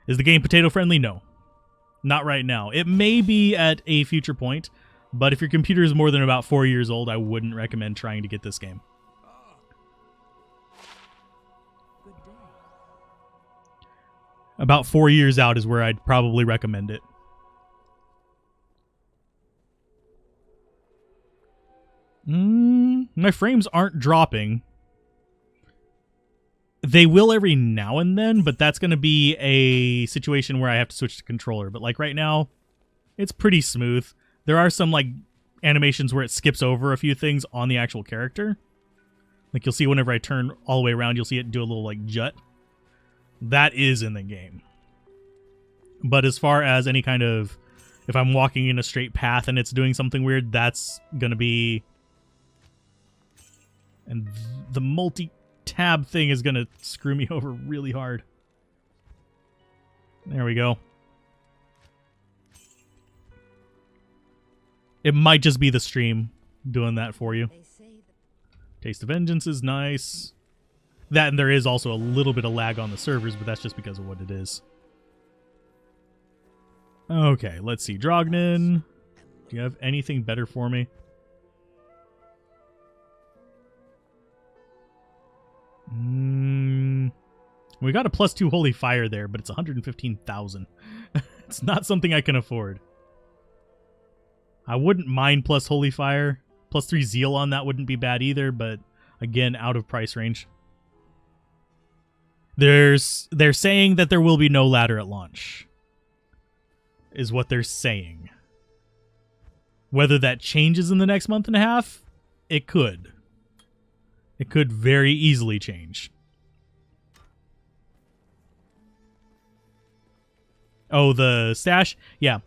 Is the game potato friendly? No. Not right now. It may be at a future point, but if your computer is more than about 4 years old, I wouldn't recommend trying to get this game. About 4 years out is where I'd probably recommend it. My frames aren't dropping. They will every now and then, but that's going to be a situation where I have to switch to controller. But like right now, it's pretty smooth. There are some like animations where it skips over a few things on the actual character. Like you'll see whenever I turn all the way around, you'll see it do a little like jut. That is in the game. But as far as any kind of, if I'm walking in a straight path and it's doing something weird, that's going to be... And the multi-tab thing is going to screw me over really hard. There we go. It might just be the stream doing that for you. Taste of Vengeance is nice. That, and there is also a little bit of lag on the servers, but that's just because of what it is. Okay, let's see. Drognin, do you have anything better for me? We got a +2 Holy Fire there, but it's 115,000. It's not something I can afford. I wouldn't mind plus Holy Fire. +3 Zeal on that wouldn't be bad either, but again, out of price range. They're saying that there will be no ladder at launch, is what they're saying. Whether that changes in the next month and a half, it could. It could very easily change. Oh, the stash? Yeah.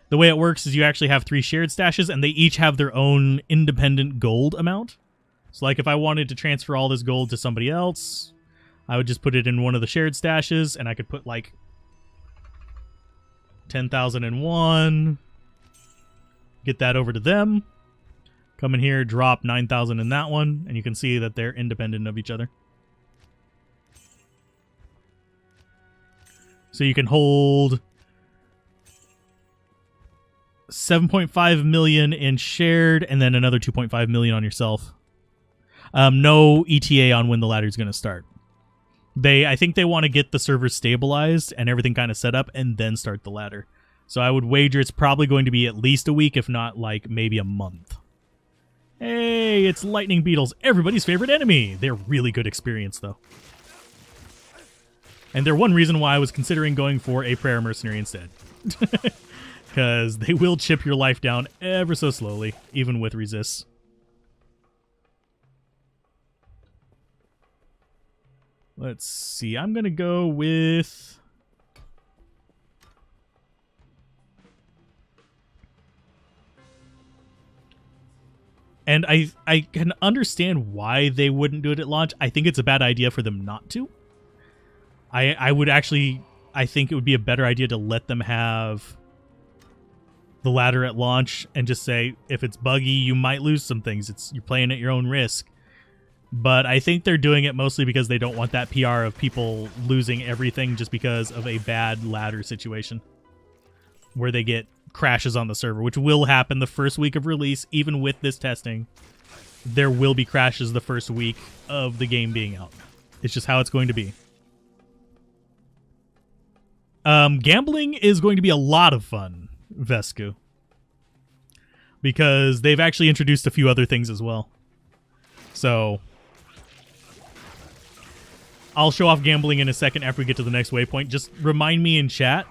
The way it works is you actually have 3 shared stashes, and they each have their own independent gold amount. So, like, if I wanted to transfer all this gold to somebody else, I would just put it in one of the shared stashes, and I could put, like, 10,001. Get that over to them. Come in here, drop 9,000 in that one, and you can see that they're independent of each other. So you can hold 7.5 million in shared, and then another 2.5 million on yourself. No ETA on when the ladder is going to start. I think they want to get the server stabilized and everything kind of set up, and then start the ladder. So I would wager it's probably going to be at least a week, if not like maybe a month. Hey, it's lightning beetles, everybody's favorite enemy. They're really good experience, though. And they're one reason why I was considering going for a prayer mercenary instead. Because they will chip your life down ever so slowly, even with resists. Let's see, I'm going to go with... And I can understand why they wouldn't do it at launch. I think it's a bad idea for them not to. I would actually... I think it would be a better idea to let them have the ladder at launch and just say, if it's buggy, you might lose some things. You're playing at your own risk. But I think they're doing it mostly because they don't want that PR of people losing everything just because of a bad ladder situation where they get crashes on the server, which will happen the first week of release. Even with this testing, there will be crashes the first week of the game being out. It's just how it's going to be. Gambling is going to be a lot of fun, Vesku, because they've actually introduced a few other things as well. So I'll show off gambling in a second after we get to the next waypoint. Just remind me in chat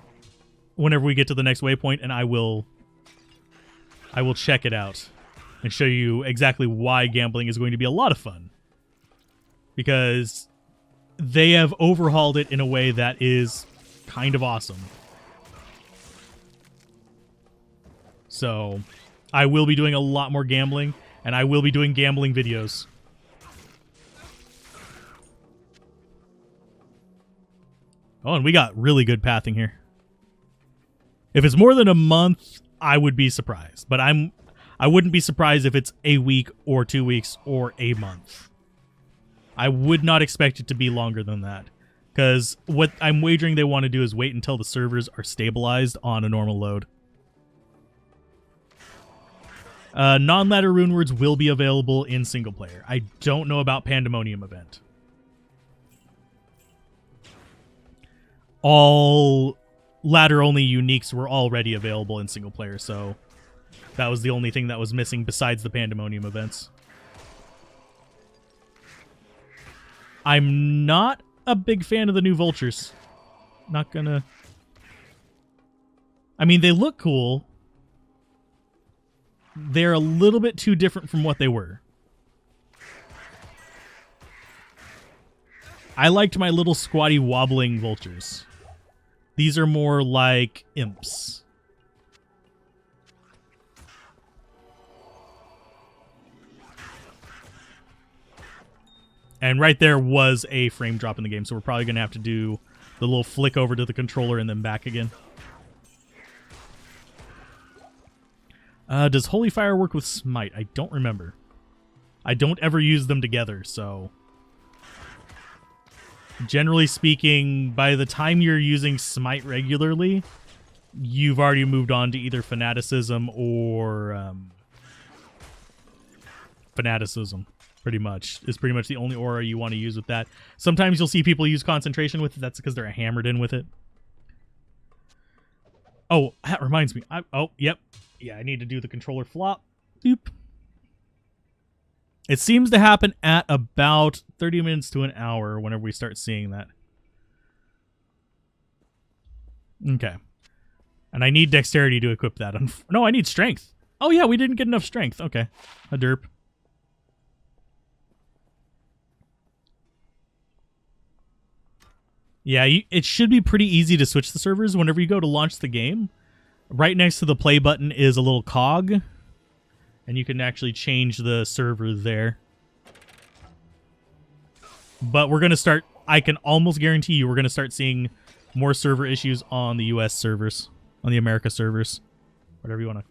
whenever we get to the next waypoint, and I will check it out and show you exactly why gambling is going to be a lot of fun. Because they have overhauled it in a way that is kind of awesome. So I will be doing a lot more gambling, and I will be doing gambling videos. Oh, and we got really good pathing here. If it's more than a month, I would be surprised. But I wouldn't be surprised if it's a week or 2 weeks or a month. I would not expect it to be longer than that. Because what I'm wagering they want to do is wait until the servers are stabilized on a normal load. Non-ladder runewords will be available in single player. I don't know about Pandemonium event. All ladder-only uniques were already available in single player, so that was the only thing that was missing besides the Pandemonium events. I'm not a big fan of the new vultures. Not gonna... I mean, they look cool. They're a little bit too different from what they were. I liked my little squatty wobbling vultures. These are more like imps. And right there was a frame drop in the game, so we're probably going to have to do the little flick over to the controller and then back again. Does Holy Fire work with Smite? I don't remember. I don't ever use them together, so... Generally speaking, by the time you're using Smite regularly, you've already moved on to either Fanaticism or... Fanaticism, pretty much. Is pretty much the only aura you want to use with that. Sometimes you'll see people use Concentration with it. That's because they're hammered in with it. Oh, that reminds me. Oh, yep. Yeah, I need to do the controller flop. Boop. It seems to happen at about 30 minutes to an hour whenever we start seeing that. Okay. And I need dexterity to equip that. No, I need strength. Oh, yeah, we didn't get enough strength. Okay. A derp. Yeah, it should be pretty easy to switch the servers whenever you go to launch the game. Right next to the play button is a little cog, and you can actually change the server there. But we're going to start, I can almost guarantee you we're going to start seeing more server issues on the US servers, on the America servers, whatever you want to,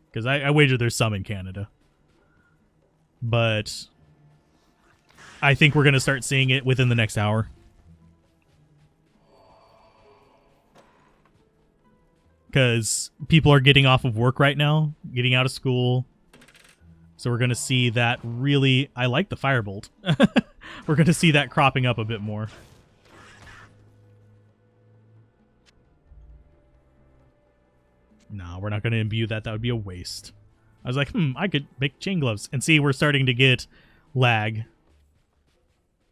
because I wager there's some in Canada. But I think we're going to start seeing it within the next hour. Because people are getting off of work right now, getting out of school. So we're going to see that really... I like the Firebolt. We're going to see that cropping up a bit more. No, we're not going to imbue that. That would be a waste. I was like, I could make chain gloves. And see, we're starting to get lag.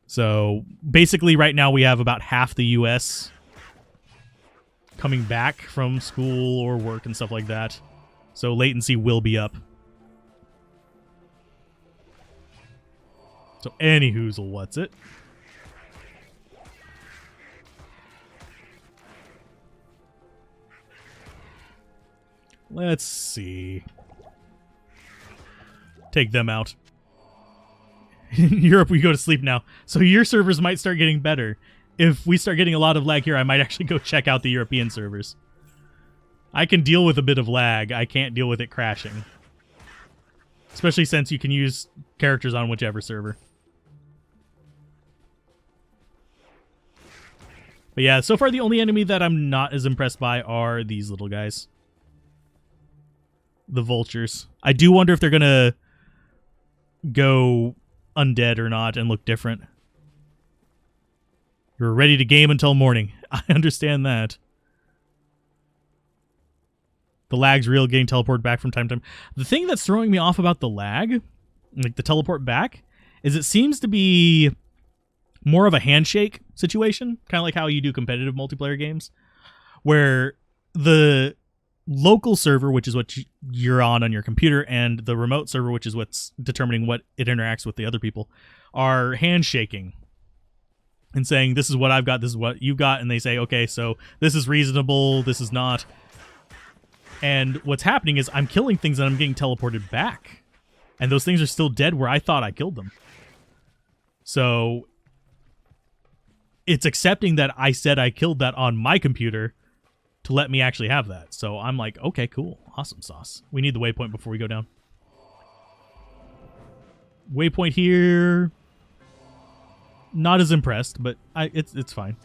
So basically right now we have about half the US coming back from school or work and stuff like that. So latency will be up. So anyhoozle, what's it? Let's see. Take them out. In Europe, we go to sleep now. So your servers might start getting better. If we start getting a lot of lag here, I might actually go check out the European servers. I can deal with a bit of lag. I can't deal with it crashing. Especially since you can use characters on whichever server. But yeah, so far the only enemy that I'm not as impressed by are these little guys. The vultures. I do wonder if they're going to go undead or not and look different. You're ready to game until morning. I understand that. The lag's real, getting teleported back from time to time. The thing that's throwing me off about the lag, like the teleport back, is it seems to be more of a handshake situation, kind of like how you do competitive multiplayer games, where the local server, which is what you're on your computer, and the remote server, which is what's determining what it interacts with the other people, are handshaking and saying, this is what I've got, this is what you got, and they say, okay, so this is reasonable, this is not. And what's happening is I'm killing things and I'm getting teleported back. And those things are still dead where I thought I killed them. So it's accepting that I said I killed that on my computer to let me actually have that. So I'm like, okay, cool. Awesome sauce. We need the waypoint before we go down. Waypoint here. Not as impressed, but it's fine.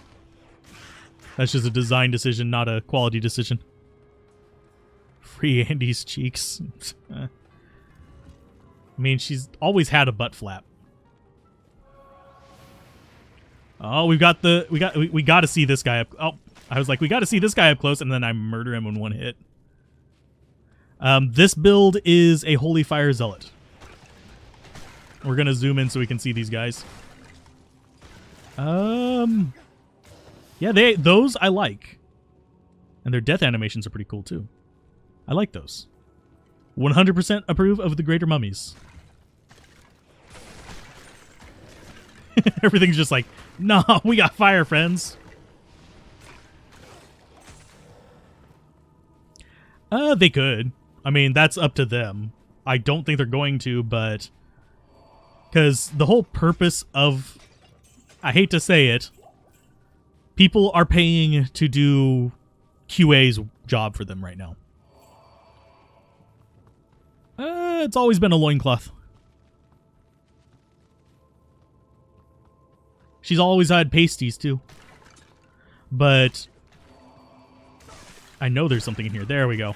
That's just a design decision, not a quality decision. Free Andy's cheeks. I mean, she's always had a butt flap. Oh, we got to see this guy up. Oh, I was like, we got to see this guy up close, and then I murder him in one hit. This build is a Holy Fire Zealot. We're gonna zoom in so we can see these guys. Yeah, those I like, and their death animations are pretty cool too. I like those. 100% approve of the Greater Mummies. Everything's just like, no, we got fire, friends. They could. I mean, that's up to them. I don't think they're going to, but because the whole purpose of, I hate to say it, people are paying to do QA's job for them right now. It's always been a loincloth. She's always had pasties, too. But I know there's something in here. There we go.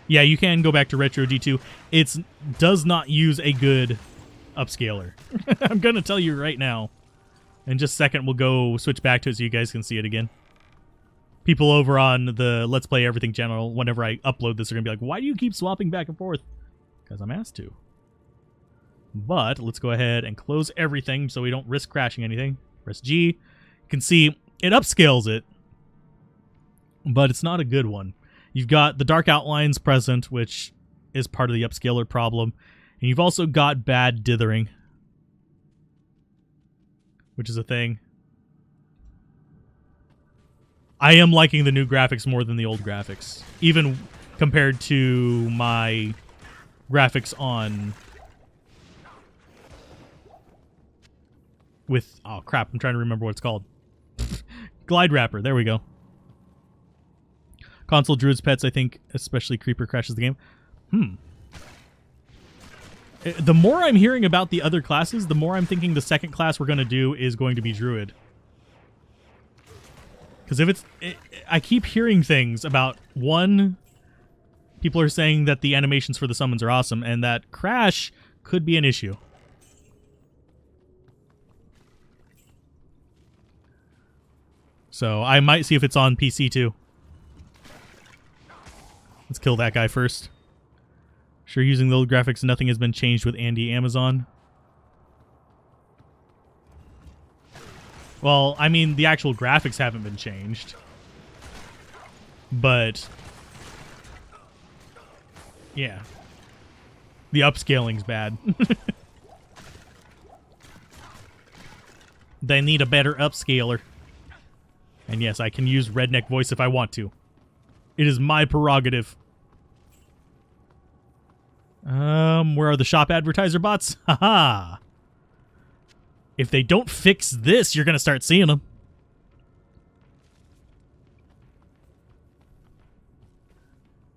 Yeah, you can go back to Retro D2. It does not use a good upscaler. I'm going to tell you right now. In just a second, we'll go switch back to it so you guys can see it again. People over on the Let's Play Everything channel, whenever I upload this, are going to be like, why do you keep swapping back and forth? Because I'm asked to. But let's go ahead and close everything so we don't risk crashing anything. Press G. You can see it upscales it, but it's not a good one. You've got the dark outlines present, which is part of the upscaler problem. And you've also got bad dithering, which is a thing. I am liking the new graphics more than the old graphics, even compared to my graphics on with, oh crap, I'm trying to remember what it's called. Glide Wrapper, there we go. Console Druid's Pets, I think, especially Creeper, crashes the game. The more I'm hearing about the other classes, the more I'm thinking the second class we're going to do is going to be Druid. Because if it's... I keep hearing things about, one, people are saying that the animations for the summons are awesome, and that crash could be an issue. So I might see if it's on PC too. Let's kill that guy first. Sure, using the old graphics, nothing has been changed with Andy Amazon. Well, I mean, the actual graphics haven't been changed. But yeah. The upscaling's bad. They need a better upscaler. And yes, I can use redneck voice if I want to. It is my prerogative. Where are the shop advertiser bots? Haha. If they don't fix this, you're going to start seeing them.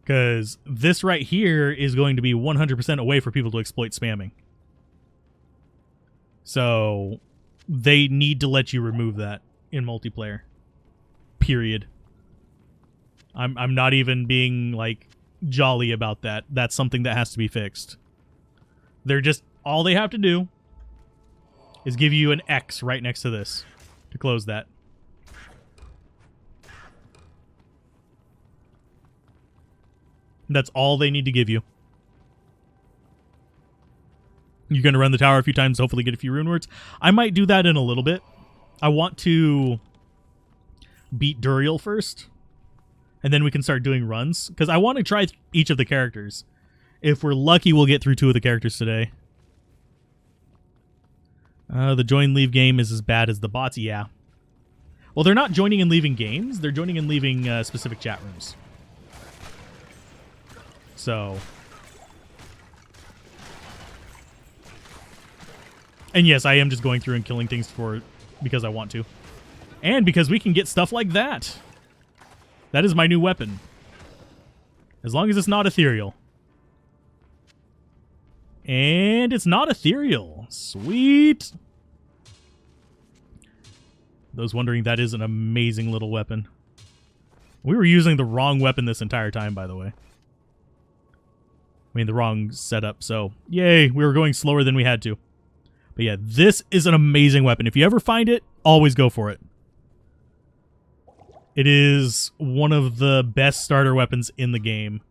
Because this right here is going to be 100% a way for people to exploit spamming. So they need to let you remove that in multiplayer. Period. I'm not even being, like, jolly about that. That's something that has to be fixed. They're just... all they have to do is give you an X right next to this to close that. That's all they need to give you. You're going to run the tower a few times, hopefully get a few rune words. I might do that in a little bit. I want to beat Duriel first, and then we can start doing runs, because I want to try each of the characters. If we're lucky, we'll get through 2 of the characters today. The join-leave game is as bad as the bots. Yeah. Well, they're not joining and leaving games. They're joining and leaving specific chat rooms. So... and yes, I am just going through and killing things because I want to. And because we can get stuff like that. That is my new weapon. As long as it's not ethereal. And it's not ethereal. Sweet. Those wondering, that is an amazing little weapon. We were using the wrong weapon this entire time, by the way. I mean, the wrong setup, so yay, we were going slower than we had to. But yeah, this is an amazing weapon. If you ever find it, always go for it. It is one of the best starter weapons in the game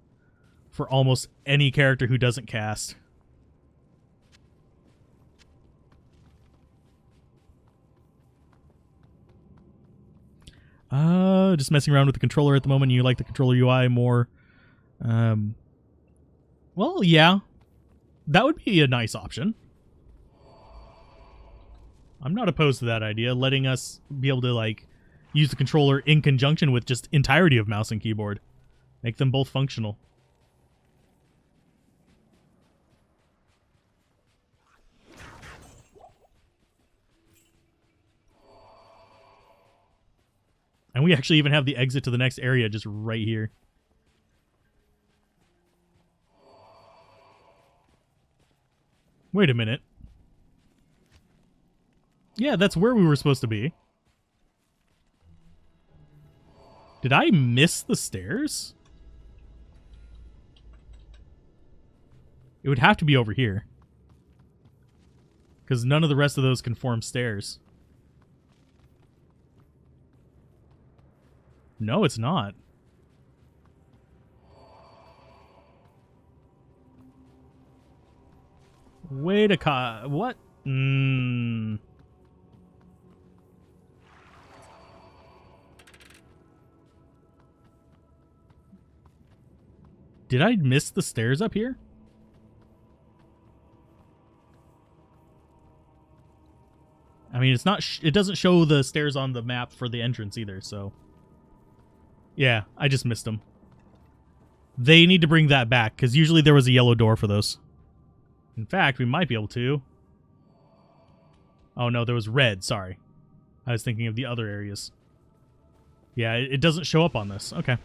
for almost any character who doesn't cast. Just messing around with the controller at the moment. You like the controller UI more. Well, yeah. That would be a nice option. I'm not opposed to that idea, letting us be able to, like, use the controller in conjunction with just entirety of mouse and keyboard. Make them both functional. And we actually even have the exit to the next area just right here. Wait a minute. Yeah, that's where we were supposed to be. Did I miss the stairs? It would have to be over here. Because none of the rest of those can form stairs. No, it's not. Wait a what? Did I miss the stairs up here? I mean, it's not. It doesn't show the stairs on the map for the entrance either. So, yeah, I just missed them. They need to bring that back because usually there was a yellow door for those. In fact, we might be able to. Oh no, there was red. Sorry, I was thinking of the other areas. Yeah, it doesn't show up on this. Okay.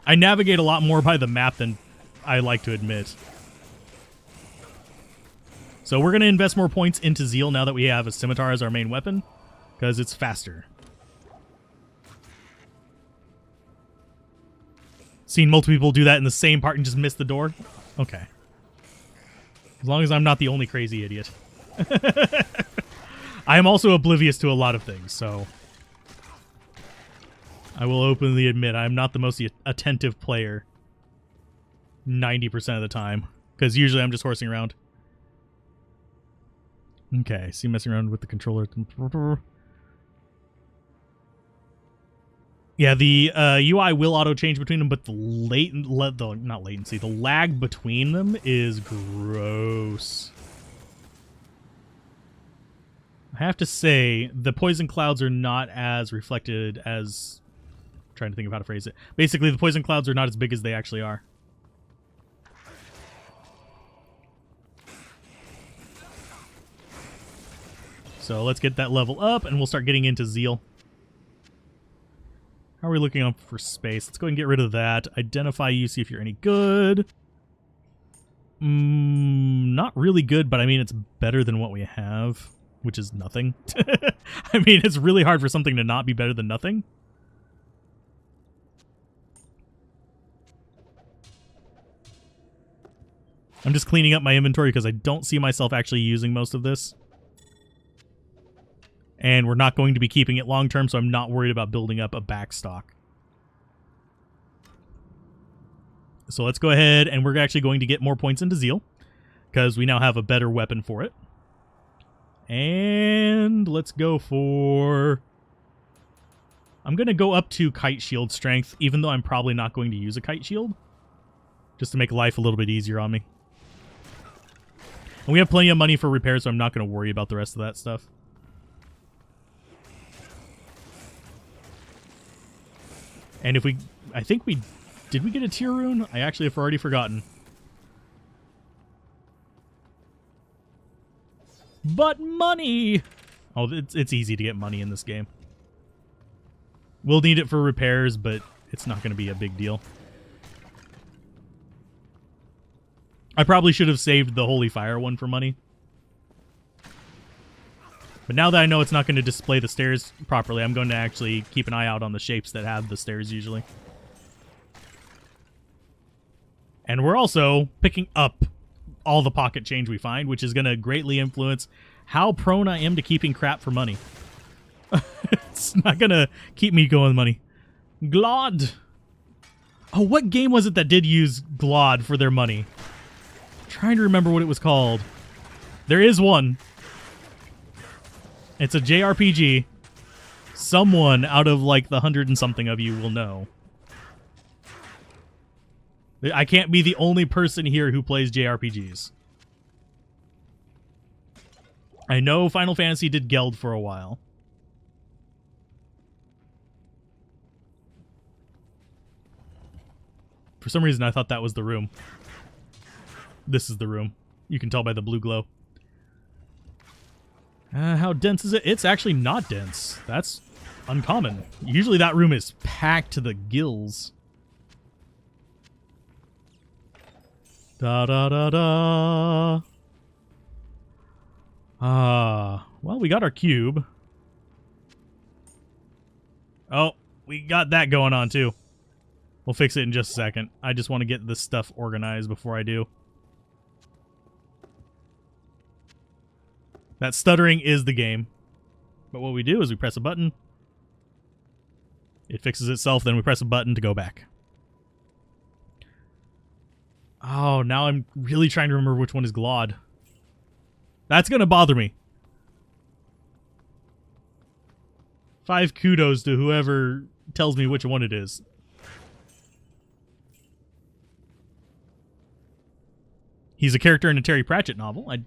I navigate a lot more by the map than I like to admit. So we're going to invest more points into Zeal now that we have a scimitar as our main weapon, because it's faster. Seen multiple people do that in the same part and just miss the door? Okay. As long as I'm not the only crazy idiot. I am also oblivious to a lot of things, so I will openly admit I'm not the most attentive player 90% of the time, because usually I'm just horsing around. Okay, see, messing around with the controller. Yeah, the UI will auto-change between them, but the the lag between them is gross. I have to say, the poison clouds are not as reflected as... I'm trying to think of how to phrase it. Basically, the poison clouds are not as big as they actually are. So let's get that level up, and we'll start getting into Zeal. How are we looking up for space? Let's go ahead and get rid of that. Identify you, see if you're any good. Not really good, but I mean, it's better than what we have, which is nothing. I mean, it's really hard for something to not be better than nothing. I'm just cleaning up my inventory because I don't see myself actually using most of this. And we're not going to be keeping it long term, so I'm not worried about building up a back stock. So let's go ahead, and we're actually going to get more points into Zeal, because we now have a better weapon for it. And let's go for... I'm going to go up to Kite Shield Strength, even though I'm probably not going to use a Kite Shield, just to make life a little bit easier on me. And we have plenty of money for repairs, so I'm not going to worry about the rest of that stuff. And if we... I think we... Did we get a tier rune? I actually have already forgotten. But money! Oh, it's easy to get money in this game. We'll need it for repairs, but it's not going to be a big deal. I probably should have saved the Holy Fire one for money. But now that I know it's not going to display the stairs properly, I'm going to actually keep an eye out on the shapes that have the stairs usually. And we're also picking up all the pocket change we find, which is going to greatly influence how prone I am to keeping crap for money. It's not going to keep me going money. Glod. Oh, what game was it that did use Glod for their money? I'm trying to remember what it was called. There is one. It's a JRPG. Someone out of like the 100 and something of you will know. I can't be the only person here who plays JRPGs. I know Final Fantasy did Geld for a while. For some reason, I thought that was the room. This is the room. You can tell by the blue glow. How dense is it? It's actually not dense. That's uncommon. Usually that room is packed to the gills. Da da da da. Well, we got our cube. Oh, we got that going on too. We'll fix it in just a second. I just want to get this stuff organized before I do. That stuttering is the game. But what we do is we press a button. It fixes itself, then we press a button to go back. Oh, now I'm really trying to remember which one is Glod. That's going to bother me. 5 kudos to whoever tells me which one it is. He's a character in a Terry Pratchett novel. I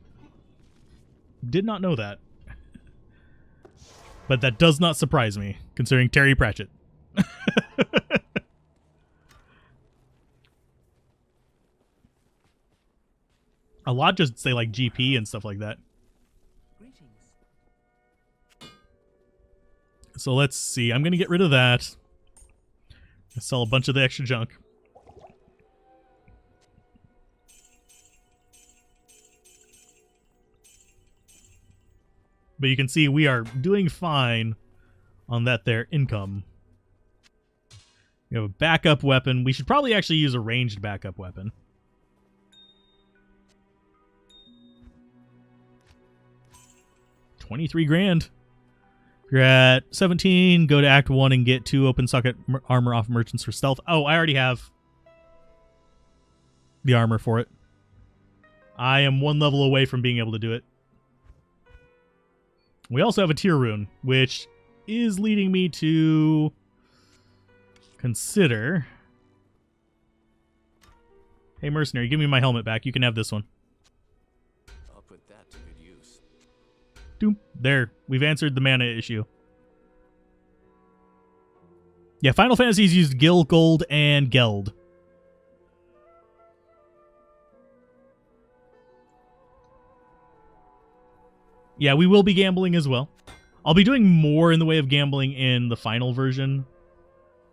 did not know that. But that does not surprise me, considering Terry Pratchett. A lot just say like GP and stuff like that. So let's see. I'm going to get rid of that. Sell a bunch of the extra junk. But you can see we are doing fine on that there income. We have a backup weapon. We should probably actually use a ranged backup weapon. $23 grand. If you're at 17, go to Act 1 and get 2 open socket armor off merchants for stealth. Oh, I already have the armor for it. I am 1 level away from being able to do it. We also have a tier rune, which is leading me to consider... Hey, mercenary, give me my helmet back. You can have this one. I'll put that to good use. Doom. There. We've answered the mana issue. Yeah, Final Fantasy's used Gil, Gold, and Geld. Yeah, we will be gambling as well. I'll be doing more in the way of gambling in the final version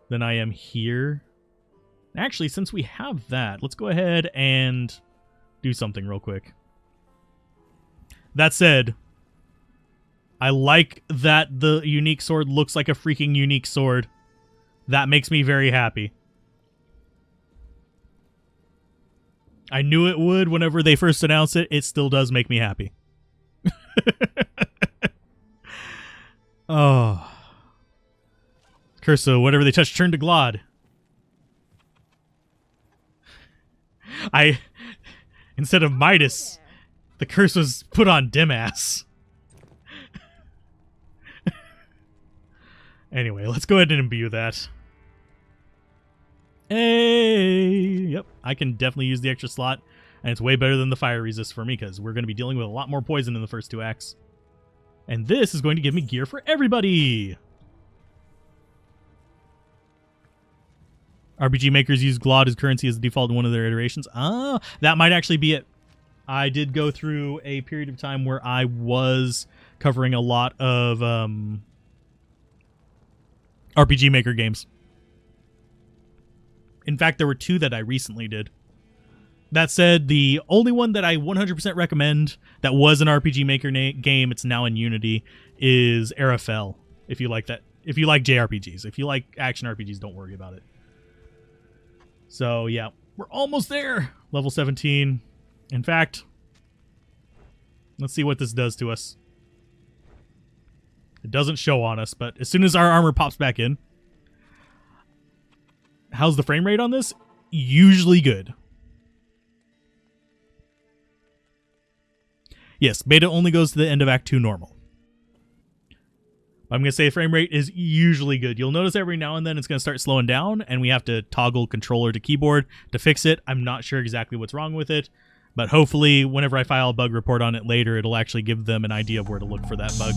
than I am here. Actually, since we have that, let's go ahead and do something real quick. That said, I like that the unique sword looks like a freaking unique sword. That makes me very happy. I knew it would whenever they first announced it. It still does make me happy. Oh. Curso, whatever they touch turned to Glod. Instead of Midas, the curse was put on Dimass. Anyway, let's go ahead and imbue that. Hey! Yep, I can definitely use the extra slot. And it's way better than the fire resist for me because we're going to be dealing with a lot more poison in the first 2 acts. And this is going to give me gear for everybody! RPG makers use Glod as currency as the default in one of their iterations. Ah, that might actually be it. I did go through a period of time where I was covering a lot of RPG maker games. In fact, there were 2 that I recently did. That said, the only one that I 100% recommend that was an RPG Maker game, it's now in Unity, is Arafel. If you like that, if you like JRPGs, if you like action RPGs, don't worry about it. So yeah, we're almost there. Level 17. In fact, let's see what this does to us. It doesn't show on us, but as soon as our armor pops back in. How's the frame rate on this? Usually good. Yes, beta only goes to the end of Act 2 normal. I'm going to say frame rate is usually good. You'll notice every now and then it's going to start slowing down, and we have to toggle controller to keyboard to fix it. I'm not sure exactly what's wrong with it, but hopefully whenever I file a bug report on it later, it'll actually give them an idea of where to look for that bug.